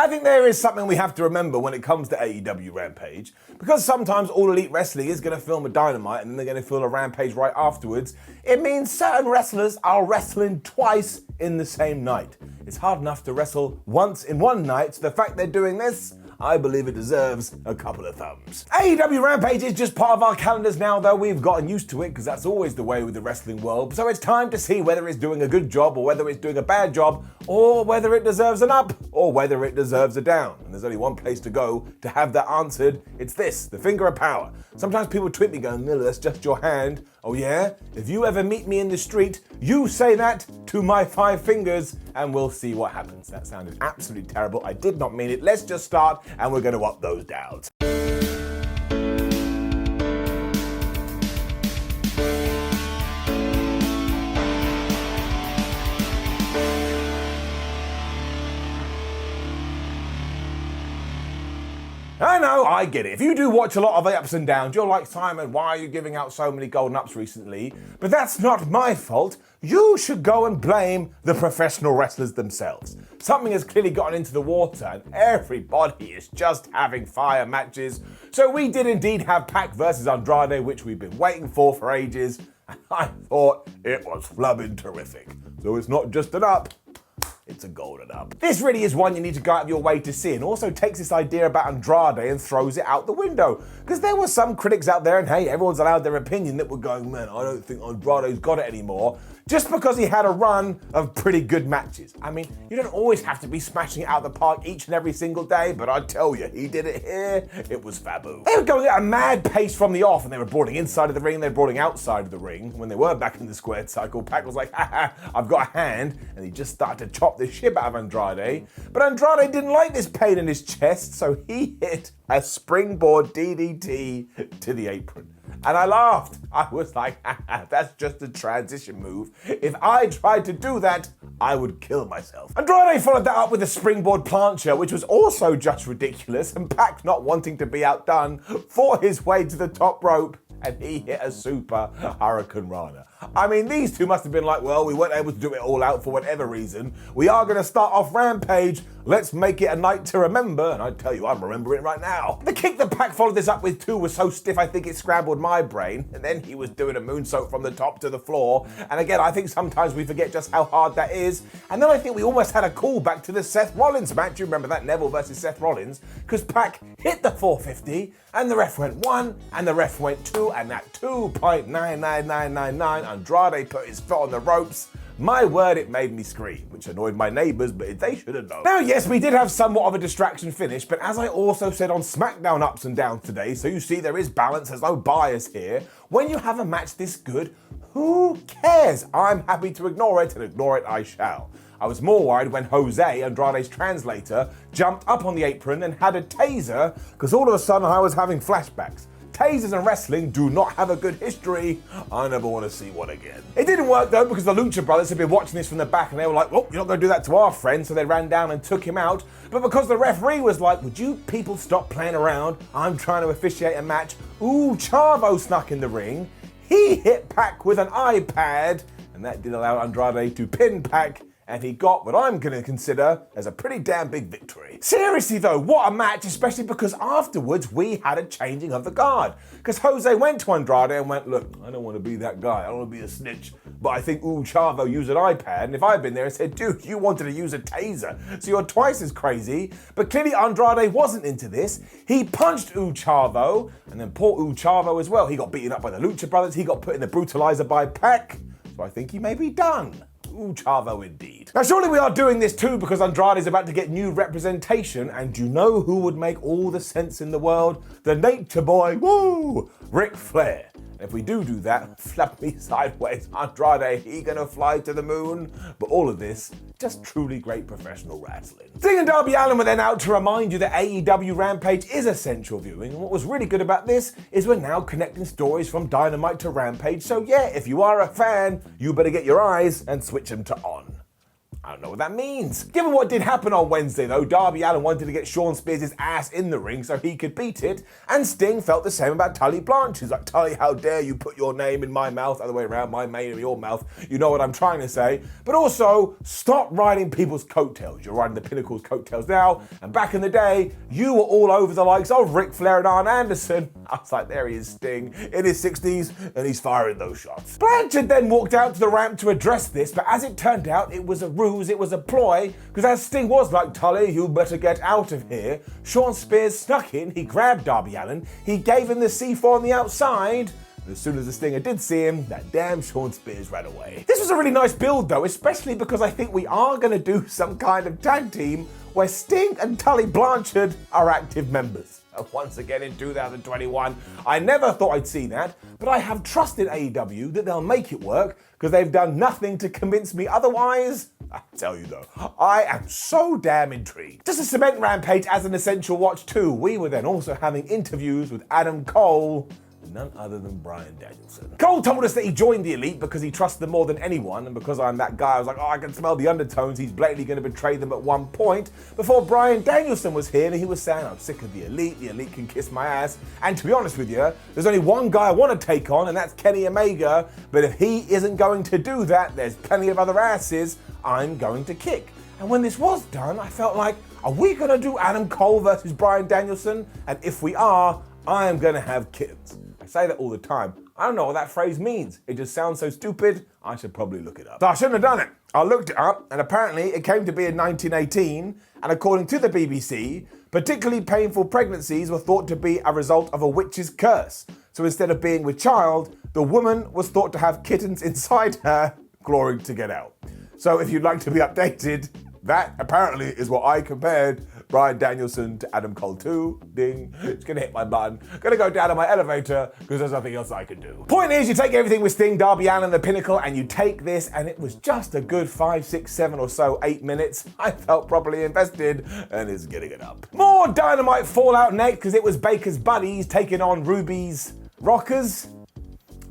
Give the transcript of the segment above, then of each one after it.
I think there is something we have to remember when it comes to AEW Rampage, because sometimes All Elite Wrestling is going to film a Dynamite and then they're going to film a Rampage right afterwards. It means certain wrestlers are wrestling twice in the same night. It's hard enough to wrestle once in one night, so the fact they're doing this, I believe it deserves a couple of thumbs. AEW Rampage is just part of our calendars now, though. We've gotten used to it because that's always the way with the wrestling world. So it's time to see whether it's doing a good job or whether it's doing a bad job, or whether it deserves an up or whether it deserves a down. And there's only one place to go to have that answered. It's this, the finger of power. Sometimes people tweet me going, Miller, that's just your hand. Oh yeah? If you ever meet me in the street, you say that to my 5 fingers and we'll see what happens. That sounded absolutely terrible. I did not mean it. Let's just start and we're going to up those downs. I know, I get it. If you do watch a lot of the ups and downs, you're like, Simon, why are you giving out so many golden ups recently? But that's not my fault. You should go and blame the professional wrestlers themselves. Something has clearly gotten into the water and everybody is just having fire matches. So we did indeed have Pac versus Andrade, which we've been waiting for ages. And I thought it was flubbing terrific. So it's not just an up. It's a golden up. This really is one you need to go out of your way to see, and also takes this idea about Andrade and throws it out the window. Because there were some critics out there, and hey, everyone's allowed their opinion, that were going, man, I don't think Andrade's got it anymore, just because he had a run of pretty good matches. I mean, you don't always have to be smashing it out of the park each and every single day, but I tell you, he did it here, it was fabu. They were going at a mad pace from the off, and they were brawling inside of the ring, they were brawling outside of the ring. When they were back in the squared cycle, Pac was like, haha, I've got a hand, and he just started to chop the shit out of Andrade. But Andrade didn't like this pain in his chest, so he hit a springboard DDT to the apron. And I laughed. I was like, that's just a transition move. If I tried to do that, I would kill myself. Andrade followed that up with a springboard plancha, which was also just ridiculous, and Pac, not wanting to be outdone, fought his way to the top rope, and he hit a super Hurricane Rana. I mean, these two must have been like, well, we weren't able to do it all out for whatever reason. We are going to start off Rampage. Let's make it a night to remember. And I tell you, I'm remembering it right now. The kick that Pac followed this up with too was so stiff, I think it scrambled my brain. And then he was doing a moonsault from the top to the floor. And again, I think sometimes we forget just how hard that is. And then I think we almost had a callback to the Seth Rollins match. You remember that, Neville versus Seth Rollins? Because Pac hit the 450 and the ref went 1 and the ref went 2, and at 2.99999, Andrade put his foot on the ropes. My word, it made me scream, which annoyed my neighbours, but they should have known. Now, yes, we did have somewhat of a distraction finish, but as I also said on SmackDown Ups and Downs today, so you see there is balance, there's no bias here. When you have a match this good, who cares? I'm happy to ignore it, and ignore it I shall. I was more worried when Jose, Andrade's translator, jumped up on the apron and had a taser, because all of a sudden I was having flashbacks. Tasers and wrestling do not have a good history. I never want to see one again. It didn't work though, because the Lucha Brothers had been watching this from the back and they were like, well, you're not going to do that to our friend, so they ran down and took him out. But because the referee was like, would you people stop playing around? I'm trying to officiate a match. Ooh, Chavo snuck in the ring. He hit Pac with an iPad, and that did allow Andrade to pin Pac, and he got what I'm going to consider as a pretty damn big victory. Seriously though, what a match, especially because afterwards we had a changing of the guard. Because Jose went to Andrade and went, look, I don't want to be that guy, I don't want to be a snitch, but I think Chavo used an iPad, and if I'd been there and said, dude, you wanted to use a taser, so you're twice as crazy. But clearly Andrade wasn't into this. He punched Chavo, and then poor Chavo as well. He got beaten up by the Lucha Brothers, he got put in the brutalizer by Pac, so I think he may be done. Ooh, Chavo indeed. Now surely we are doing this too because Andrade is about to get new representation, and you know who would make all the sense in the world? The Nature Boy, woo! Ric Flair. And if we do that, flap me sideways, Andrade, he gonna fly to the moon? But all of this, just truly great professional wrestling. Sting and Darby Allin were then out to remind you that AEW Rampage is essential viewing, and what was really good about this is we're now connecting stories from Dynamite to Rampage, so yeah, if you are a fan, you better get your eyes and switch them to on. I don't know what that means. Given what did happen on Wednesday though, Darby Allin wanted to get Shawn Spears' ass in the ring so he could beat it, and Sting felt the same about Tully Blanchard. He's like, Tully, how dare you put your name in my mouth, other way around, my name in your mouth, you know what I'm trying to say. But also, stop riding people's coattails. You're riding the Pinnacle's coattails now, and back in the day, you were all over the likes of Ric Flair and Arn Anderson. I was like, there he is, Sting, in his 60s, and he's firing those shots. Blanchard then walked out to the ramp to address this, but as it turned out, it was a ruse, it was a ploy, because as Sting was like, Tully, you better get out of here, Shawn Spears snuck in, he grabbed Darby Allin, he gave him the C4 on the outside, and as soon as the Stinger did see him, that damn Shawn Spears ran away. This was a really nice build though, especially because I think we are going to do some kind of tag team where Sting and Tully Blanchard are active members. Once again in 2021. I never thought I'd see that, but I have trust in AEW that they'll make it work because they've done nothing to convince me otherwise. I tell you though, I am so damn intrigued. Just to cement Rampage as an essential watch too, we were then also having interviews with Adam Cole, none other than Bryan Danielson. Cole told us that he joined the Elite because he trusts them more than anyone, and because I'm that guy, I was like, oh, I can smell the undertones, he's blatantly going to betray them at one point, before Bryan Danielson was here and he was saying, I'm sick of the Elite can kiss my ass, and to be honest with you, there's only one guy I want to take on, and that's Kenny Omega, but if he isn't going to do that, there's plenty of other asses I'm going to kick. And when this was done, I felt like, are we going to do Adam Cole versus Bryan Danielson? And if we are, I am going to have kittens. I say that all the time. I don't know what that phrase means. It just sounds so stupid, I should probably look it up. So I shouldn't have done it. I looked it up, and apparently it came to be in 1918, and according to the BBC, particularly painful pregnancies were thought to be a result of a witch's curse. So instead of being with child, the woman was thought to have kittens inside her, glorying to get out. So if you'd like to be updated, that apparently is what I compared Bryan Danielson to Adam Cole 2. Ding. It's gonna hit my button. Gonna go down to my elevator because there's nothing else I can do. Point is, you take everything with Sting, Darby Allin, the Pinnacle, and you take this, and it was just a good 5, 6, 7 or so, 8 minutes. I felt properly invested, and it's getting it up. More Dynamite fallout next, because it was Baker's buddies taking on Ruby's rockers.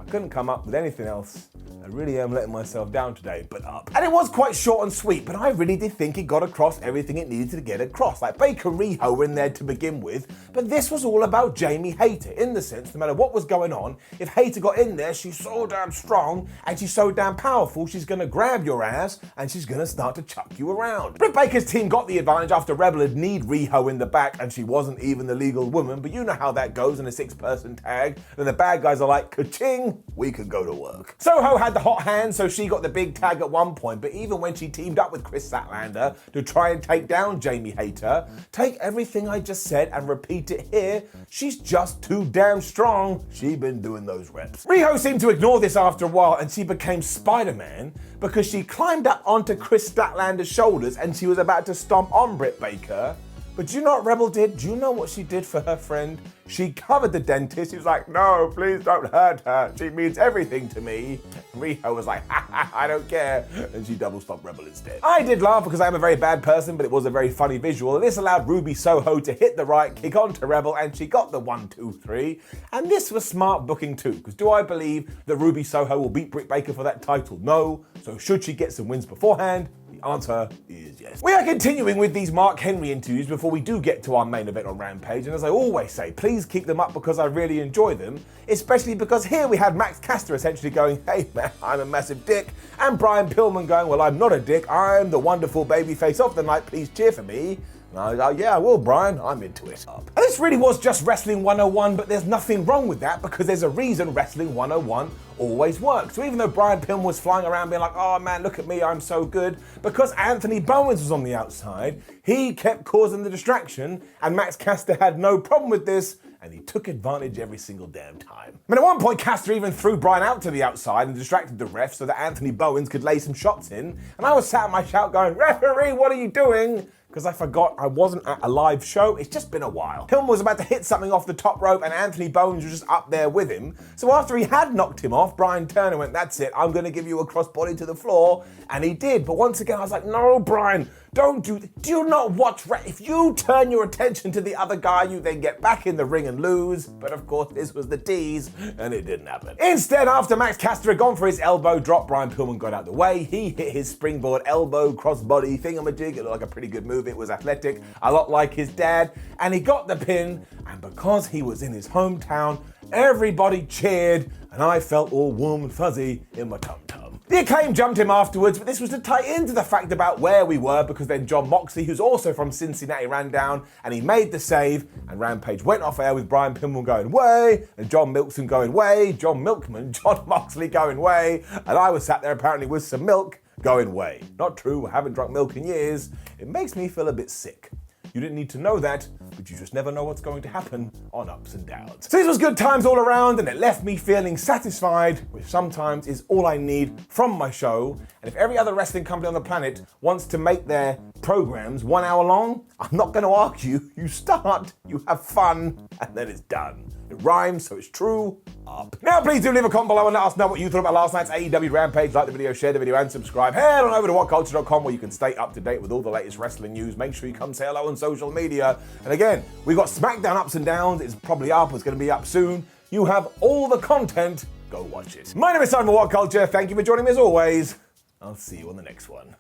I couldn't come up with anything else. I really am letting myself down today, but up. And it was quite short and sweet, but I really did think it got across everything it needed to get across. Like Baker and Riho were in there to begin with, but this was all about Jamie Hayter, in the sense, no matter what was going on, if Hayter got in there, she's so damn strong and she's so damn powerful, she's gonna grab your ass and she's gonna start to chuck you around. Britt Baker's team got the advantage after Rebel had kneed Riho in the back and she wasn't even the legal woman, but you know how that goes in a 6-person tag. Then the bad guys are like, ka-ching, we could go to work. Soho had the hot hand, so she got the big tag at one point, but even when she teamed up with Kris Statlander to try and take down Jamie Hayter, take everything I just said and repeat it here, she's just too damn strong. She'd been doing those reps. Riho seemed to ignore this after a while and she became Spider-Man because she climbed up onto Kris Statlander's shoulders and she was about to stomp on Britt Baker. But do you know what Rebel did? Do you know what she did for her friend? She covered the dentist. She was like, no, please don't hurt her. She means everything to me. And Riho was like, ha ha, I don't care. And she double stomped Rebel instead. I did laugh because I am a very bad person, but it was a very funny visual. This allowed Ruby Soho to hit the right kick onto Rebel, and she got the 1, 2, 3. And this was smart booking too, because do I believe that Ruby Soho will beat Britt Baker for that title? No. So should she get some wins beforehand? The answer is yes. We are continuing with these Mark Henry interviews before we do get to our main event on Rampage, and as I always say, please keep them up because I really enjoy them, especially because here we had Max Caster essentially going, hey man, I'm a massive dick, and Brian Pillman going, well, I'm not a dick, I'm the wonderful babyface of the night, please cheer for me. Yeah, I will, Brian. I'm into it. And this really was just Wrestling 101, but there's nothing wrong with that because there's a reason Wrestling 101 always works. So even though Brian Pillman was flying around being like, oh man, look at me, I'm so good, because Anthony Bowens was on the outside, he kept causing the distraction, and Max Caster had no problem with this, and he took advantage every single damn time. I mean, at one point, Caster even threw Bryan out to the outside and distracted the ref so that Anthony Bowens could lay some shots in, and I was sat at my shout going, referee, what are you doing? Because I forgot I wasn't at a live show. It's just been a while. Pillman was about to hit something off the top rope and Anthony Bowens was just up there with him. So after he had knocked him off, Brian turned and went, that's it, I'm going to give you a crossbody to the floor. And he did. But once again, I was like, no, Brian, Do you not watch? If you turn your attention to the other guy, you then get back in the ring and lose. But of course, this was the tease, and it didn't happen. Instead, after Max Caster had gone for his elbow drop, Brian Pillman got out the way. He hit his springboard elbow crossbody thingamajig. It looked like a pretty good move. It was athletic, a lot like his dad, and he got the pin. And because he was in his hometown, everybody cheered, and I felt all warm and fuzzy in my tum-tum. The Acclaim jumped him afterwards, but this was to tie into the fact about where we were, because then Jon Moxley, who's also from Cincinnati, ran down and he made the save, and Rampage went off air with Brian Pillman going way, and John Milkman going way, John Moxley going way, and I was sat there apparently with some milk going way. Not true, I haven't drunk milk in years. It makes me feel a bit sick. You didn't need to know that, but you just never know what's going to happen on Ups and Downs. So this was good times all around, and it left me feeling satisfied, which sometimes is all I need from my show. And if every other wrestling company on the planet wants to make their programs 1 hour long, I'm not going to argue. You start, you have fun, and then it's done. It rhymes, so it's true. Up. Now please do leave a comment below and let us know what you thought about last night's AEW Rampage. Like the video, share the video, and subscribe. Head on over to WhatCulture.com where you can stay up to date with all the latest wrestling news. Make sure you come say hello on social media. And again, we've got SmackDown Ups and Downs. It's probably up. It's going to be up soon. You have all the content. Go watch it. My name is Simon WhatCulture. Thank you for joining me as always. I'll see you on the next one.